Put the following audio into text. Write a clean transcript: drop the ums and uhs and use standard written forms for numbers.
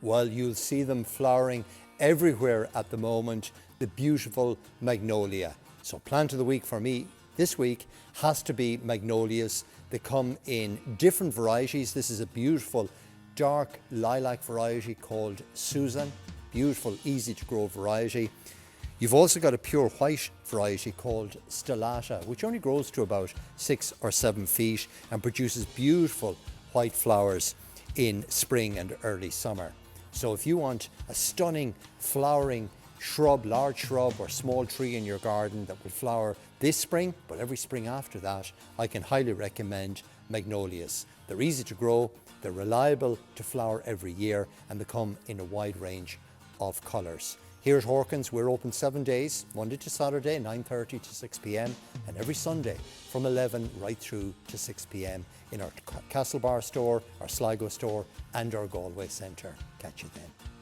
Well, you'll see them flowering everywhere at the moment, the beautiful magnolia. So plant of the week for me this week has to be magnolias. They come in different varieties. This is a beautiful dark lilac variety called Susan. Beautiful, easy to grow variety. You've also got a pure white variety called Stellata, which only grows to about 6 or 7 feet and produces beautiful white flowers in spring and early summer. So if you want a stunning flowering shrub, large shrub or small tree in your garden that will flower this spring, but every spring after that, I can highly recommend magnolias. They're easy to grow, they're reliable to flower every year, and they come in a wide range of colours. Here at Horkins, we're open 7 days, Monday to Saturday, 9:30 to 6 p.m, and every Sunday from 11 right through to 6 p.m. in our Castlebar store, our Sligo store, and our Galway centre. Catch you then.